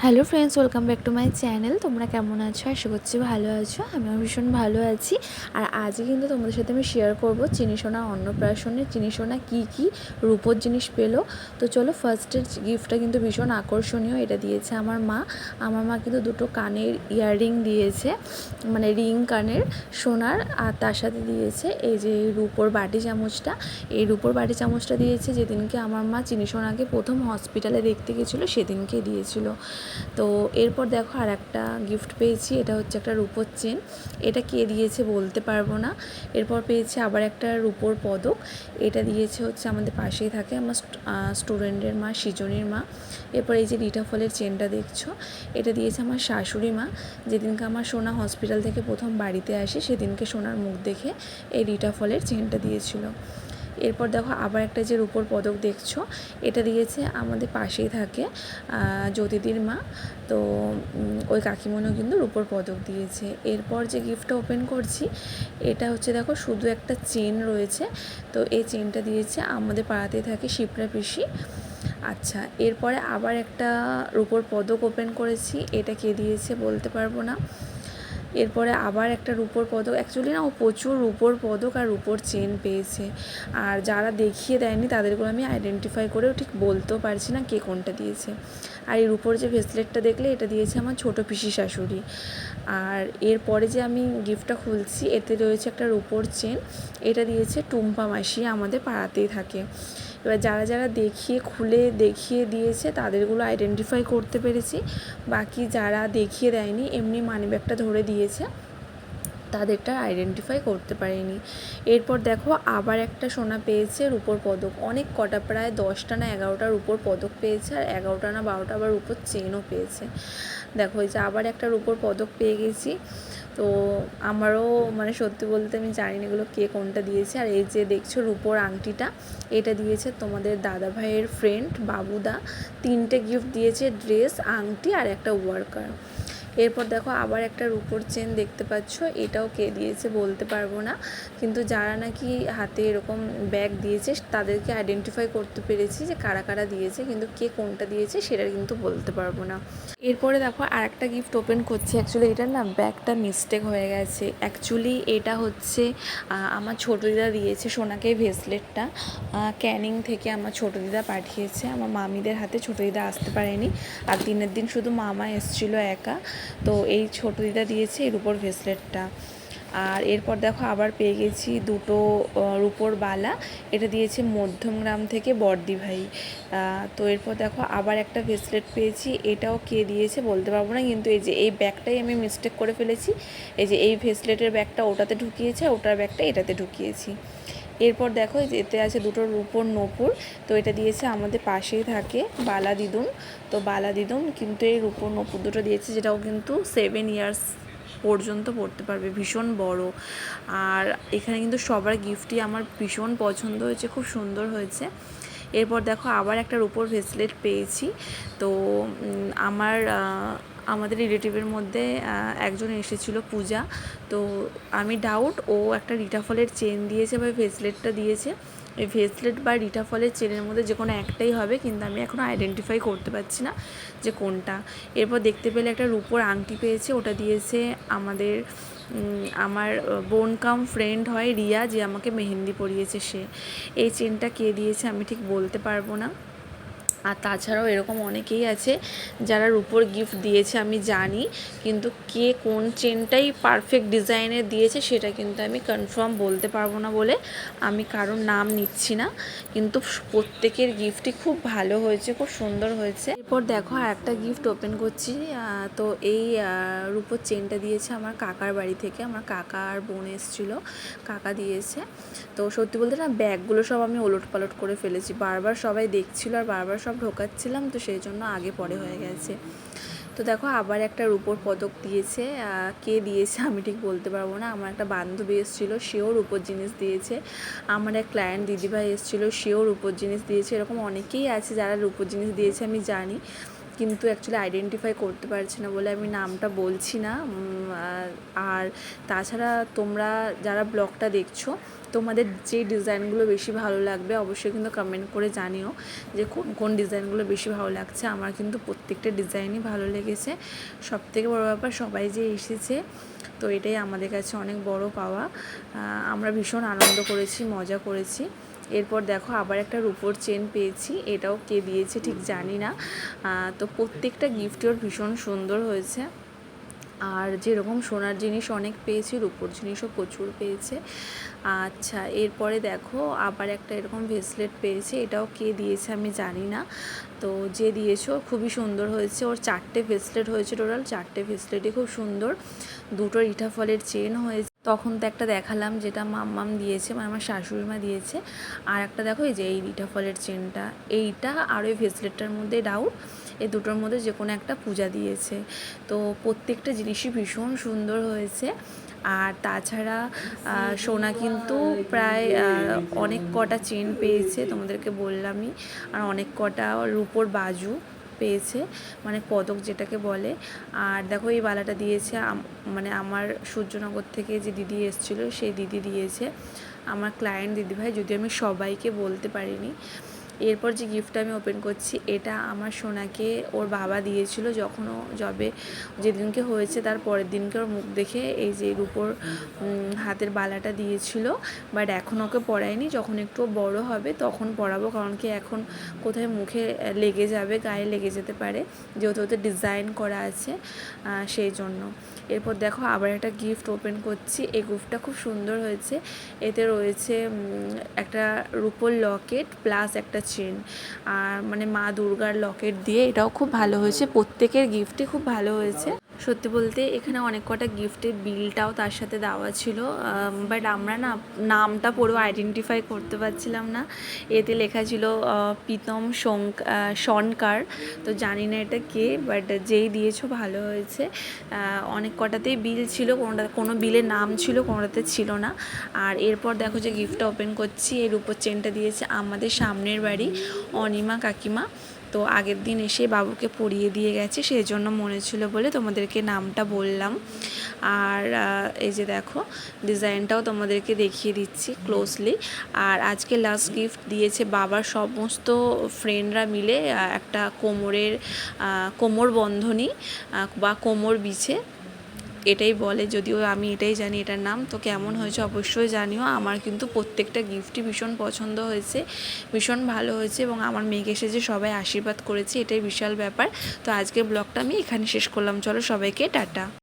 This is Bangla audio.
Hello friends, welcome back to my channel. তোমরা কেমন আছো? আশা করছি ভালো আছো। আমিও ভীষণ ভালো আছি। আর আজকে কিন্তু তোমাদের সাথে আমি শেয়ার করব চিনিসোনা অন্নপ্রাশনে চিনিসোনা কী কী রূপোর জিনিস পেলো। তো চলো, ফার্স্টের গিফটটা কিন্তু ভীষণ আকর্ষণীয়। এটা দিয়েছে আমার মা। আমার মা কিন্তু দুটো কানের ইয়াররিং দিয়েছে, মানে রিং কানের সোনার, আর তার সাথে দিয়েছে এই যে রূপোর বাটি চামচটা। এই রূপোর বাটি চামচটা দিয়েছে যেদিনকে আমার মা চিনিসোনাকে প্রথম হসপিটালে দেখতে গেছিলো, সেদিনকে দিয়েছিল। তো এরপর দেখো আর একটা গিফট পেয়েছি। এটা হচ্ছে একটা রূপোর চেন। এটা কে দিয়েছে বলতে পারবো না। এরপর পেয়েছি আবার একটা রূপোর পদক। এটা দিয়েছে হচ্ছে আমাদের পাশেই থাকে আমার স্টুডেন্টের মা, সৃজনীর মা। এরপর এই যে রিটা ফলের চেনটা দেখছো, এটা দিয়েছে আমার শাশুড়ি মা। যেদিনকে আমার সোনা হসপিটাল থেকে প্রথম বাড়িতে আসে, সেদিনকে সোনার মুখ দেখে এই রিটা ফলের চেনটা দিয়েছিল। এরপর দেখো আবার একটা যে রূপোর পদক দেখছো, এটা দিয়েছে আমাদের পাশেই থাকে জ্যোতিদির মা। তো ওই কাকিমণিও কিন্তু রূপোর পদক দিয়েছে। এরপর যে গিফটটা ওপেন করছি, এটা হচ্ছে দেখো শুধু একটা চেন রয়েছে। তো এই চেনটা দিয়েছে আমাদের পাড়াতেই থাকে শিপ্রা পিসি। আচ্ছা, এরপরে আবার একটা রূপোর পদক ওপেন করেছি। এটা কে দিয়েছে বলতে পারবো না। এরপরে আবার একটা রূপোর পদক। অ্যাকচুয়ালি না, ও প্রচুর রূপোর পদক আর রূপোর চেন পেয়েছে। আর যারা দেখিয়ে দেয়নি তাদেরগুলো আমি আইডেন্টিফাই করেও ঠিক বলতেও পারছি না কে কোনটা দিয়েছে। আর এই রূপোর যে ব্রেসলেটটা দেখলে, এটা দিয়েছে আমার ছোটো পিসি শাশুড়ি। আর এরপরে যে আমি গিফটটা খুলছি, এতে রয়েছে একটা রূপোর চেন। এটা দিয়েছে টুম্পা মাসি, আমাদের পাড়াতেই থাকে। এবার যারা যারা খুলে দেখিয়ে দিয়েছে তাদেরগুলো আইডেন্টিফাই করতে পেরেছি। বাকি যারা দেখিয়ে দেয়নি, এমনি মানিব্যাগটা ধরে দিয়েছে, তাদেরটা আইডেন্টিফাই করতে পারিনি। এরপর দেখো আবার একটা সোনা পেয়েছে রূপোর পদক। অনেক কটা, প্রায় 10টা না 11টা রূপোর পদক পেয়েছে, আর 11টা না 12টা আবার রূপোর চেনও পেয়েছে। দেখো এই যে আবার একটা রূপোর পদক পেয়ে গেছি। তো আমারও মানে সত্যি বলতে আমি জানি না এগুলো কে কোনটা দিয়েছে। আর এই যে দেখছো রূপোর আংটিটা, এটা দিয়েছে তোমাদের দাদা ভাইয়ের ফ্রেন্ড বাবুদা। 3টে গিফট দিয়েছে, ড্রেস, আংটি আর একটা ওয়ার্কার। এরপর দেখো আবার একটা রূপোর চেন দেখতে পাচ্ছ। এটাও কে দিয়েছে বলতে পারবো না, কিন্তু যারা নাকি হাতে এরকম ব্যাগ দিয়েছে তাদেরকে আইডেন্টিফাই করতে পেরেছি যে কারা কারা দিয়েছে, কিন্তু কে কোনটা দিয়েছে সেটা কিন্তু বলতে পারবো না। এরপরে দেখো আর একটা গিফট ওপেন করছি। অ্যাকচুয়ালি এটার না ব্যাগটা মিস্টেক হয়ে গেছে। অ্যাকচুয়ালি এটা হচ্ছে আমার ছোটো দিদা দিয়েছে সোনাকে। ভেসলেটটা ক্যানিং থেকে আমার ছোটো দিদা পাঠিয়েছে। আমার মামিদের হাতে ছোটো দিদা আসতে পারেনি, আর দিনের দিন শুধু মামা এসেছিলো একা। তো এই ছোটো দিদা দিয়েছে এর উপর ভেসলেটটা। আর এরপর দেখো আবার পেয়ে গেছি দুটো রূপোর বালা। এটা দিয়েছে মধ্যমগ্রাম থেকে বর্দি ভাই। তো এরপর দেখো আবার একটা ভেসলেট পেয়েছি। এটাও কে দিয়েছে বলতে পারবো না, কিন্তু এই যে এই ব্যাগটাই আমি মিস্টেক করে ফেলেছি। এই যে এই ভেসলেটের ব্যাগটা ওটাতে ঢুকিয়েছে, ওটার ব্যাগটা এটাতে ঢুকিয়েছি। এরপর দেখো এতে আছে দুটো রূপোর নূপুর। তো এটা দিয়েছে আমাদের পাশেই থাকে বালা দিদুন। তো বালা দিদুন কিন্তু এই রূপোর নূপুর দুটো দিয়েছে, যেটাও কিন্তু 7 ইয়ার্স পর্যন্ত পড়তে পারবে, ভীষণ বড়। আর এখানে কিন্তু সবার গিফটই আমার ভীষণ পছন্দ হয়েছে, খুব সুন্দর হয়েছে। এরপর দেখো আবার একটা রূপোর ভেসলেট পেয়েছি। তো আমাদের রিলেটিভের মধ্যে একজন এসেছিলো, পূজা। তো আমি ডাউট ও একটা রিটা ফলের চেন দিয়েছে বা ভেসলেটটা দিয়েছে। এই ভেসলেট বা রিটা ফলের চেনের মধ্যে যে কোনো একটাই হবে, কিন্তু আমি এখনও আইডেন্টিফাই করতে পারছি না যে কোনটা। এরপর দেখতে পেলে একটা রূপোর আংটি পেয়েছে। ওটা দিয়েছে আমার বোন কাম ফ্রেন্ড হয় রিয়া, যে আমাকে মেহেন্দি পরিয়েছে সে। এই চেনটা কে দিয়েছে আমি ঠিক বলতে পারবো না। আর তাছাড়াও এরকম অনেকেই আছে যারা রূপোর গিফট দিয়েছে আমি জানি, কিন্তু কে কোন চেনটাই পারফেক্ট ডিজাইনের দিয়েছে সেটা কিন্তু আমি কনফার্ম বলতে পারবো না বলে আমি কারোর নাম নিচ্ছি না। কিন্তু প্রত্যেকের গিফটই খুব ভালো হয়েছে, খুব সুন্দর হয়েছে। এরপর দেখো আর একটা গিফট ওপেন করছি। তো এই রূপোর চেনটা দিয়েছে আমার কাকার বাড়ি থেকে। আমার কাকা আর বোন এসেছিলো, কাকা দিয়েছে। তো সত্যি বলতে না, ব্যাগগুলো সব আমি ওলট পালট করে ফেলেছি। বারবার সবাই দেখছিলো আর বারবার সব ঢোকাচ্ছিলাম, তো সেই জন্য আগে পরে হয়ে গেছে। তো দেখো আবার একটা রূপোর পদক দিয়েছে। কে দিয়েছে আমি ঠিক বলতে পারবো না। আমার একটা বান্ধবী এসেছিলো, সেও রূপোর জিনিস দিয়েছে। আমার এক ক্লায়েন্ট দিদিভাই এসেছিলো, সেও রূপোর জিনিস দিয়েছে। এরকম অনেকেই আছে যারা রূপোর জিনিস দিয়েছে আমি জানি। কিন্তু অ্যাকচুয়ালি আইডেন্টিফাই করতে পারছি না বলে আমি নামটা বলছি না। আর তাছাড়া তোমরা যারা ব্লগটা দেখছো, তোমাদের যে ডিজাইনগুলো বেশি ভালো লাগবে অবশ্যই কিন্তু কমেন্ট করে জানিও যে কোন কোন ডিজাইনগুলো বেশি ভালো লাগছে। আমার কিন্তু প্রত্যেকটা ডিজাইনই ভালো লেগেছে। সবথেকে বড় ব্যাপার সবাই যে এসেছে, তো এটাই আমাদের কাছে অনেক বড় পাওয়া। আমরা ভীষণ আনন্দ করেছি, মজা করেছি। এরপর দেখো আবার একটা রূপোর চেন পেয়েছি, এটাও কে দিয়েছে ঠিক জানি না। তো প্রত্যেকটা গিফটই ওর ভীষণ সুন্দর হয়েছে। আর যেরকম সোনার জিনিস অনেক পেয়েছি, রূপোর জিনিসও প্রচুর পেয়েছে। আচ্ছা, এরপরে দেখো আবার একটা এরকম ভেসলেট পেয়েছে, এটাও কে দিয়েছে আমি জানি না। তো যে দিয়েছে ওর খুবই সুন্দর হয়েছে। ওর 4টে ভেসলেট হয়েছে, টোটাল 4টে ভেসলেটই খুব সুন্দর। দুটো ইটা ফলের চেন হয়েছে। তখন তো একটা দেখালাম যেটা মাম্মাম দিয়েছে, মানে আমার শাশুড়ি মা দিয়েছে। আর একটা দেখো এই যে এই ইটা ফলের চেনটা, এইটা আর ওই ভেসলেটটার মধ্যে ডাউট, এই দুটোর মধ্যে যে কোনো একটা পূজা দিয়েছে। তো প্রত্যেকটা জিনিসই ভীষণ সুন্দর হয়েছে। আর তাছাড়া সোনা কিন্তু প্রায় অনেক কটা চেন পেয়েছে, তোমাদেরকে বললামই। আর অনেক কটা রূপোর বাজু পেয়েছে, মানে পদক যেটাকে বলে। আর দেখো এই বালাটা দিয়েছে মানে আমার সূর্যনগর থেকে যে দিদি এসেছিলো সেই দিদি দিয়েছে, আমার ক্লায়েন্ট দিদিভাই, যদিও আমি সবাইকে বলতে পারিনি। এরপর যে গিফটটা আমি ওপেন করছি, এটা আমার সোনাকে ওর বাবা দিয়েছিল যখন ও যেদিনকে হয়েছে তার পরের দিনকে ওর মুখ দেখে এই যে রূপোর হাতের বালাটা দিয়েছিল। বাট এখন ওকে পরাইনি, যখন একটু বড় হবে তখন পরাবো, কারণ কি এখন কোথায় মুখে লেগে যাবে, গায়ে লেগে যেতে পারে, যেহেতু ওতে ডিজাইন করা আছে, সেই জন্য। এরপর দেখো আবার একটা গিফট ওপেন করছি, এই গিফটটা খুব সুন্দর হয়েছে। এতে রয়েছে একটা রূপোর লকেট প্লাস একটা চেন, আর মানে মা দুর্গার লকেট দিয়ে, এটাও খুব ভালো হয়েছে। প্রত্যেকের গিফটই খুব ভালো হয়েছে। সত্যি বলতে এখানে অনেক কটা গিফটের বিলটাও তার সাথে দেওয়া ছিল, বাট আমরা না নামটা পড়েও আইডেন্টিফাই করতে পারছিলাম না। এতে লেখা ছিল প্রীতম সনকার, তো জানি না এটা কে, বাট যেই দিয়েছো ভালো হয়েছে। অনেক কটাতেই বিল ছিল, কোনো বিলের নাম ছিল, কোনোটাতে ছিল না। আর এরপর দেখো যে গিফটটা ওপেন করছি, এর উপর চেনটা দিয়েছে আমাদের সামনের বাড়ি অনিমা কাকিমা। তো আগের দিন এসে বাবুকে পরিয়ে দিয়ে গেছে, সেই জন্য মনে ছিল বলে তোমাদেরকে নামটা বললাম। আর এই যে দেখো ডিজাইনটাও তোমাদেরকে দেখিয়ে দিচ্ছি ক্লোজলি। আর আজকে লাস্ট গিফট দিয়েছে বাবার সমস্ত ফ্রেন্ডরা মিলে একটা কোমর বন্ধনী বা কোমর বিছে, এটাই বলে, যদিও আমি এটাই জানি এটার নাম। তো কেমন হয়েছে অবশ্যই জানিও। আমার কিন্তু প্রত্যেকটা গিফটই ভীষণ পছন্দ হয়েছে, ভীষণ ভালো হয়েছে, এবং আমার মেয়েকে এসে যে সবাই আশীর্বাদ করেছে এটাই বিশাল ব্যাপার। তো আজকের ব্লগটা আমি এখানে শেষ করলাম, চলো সবাইকে টাটা।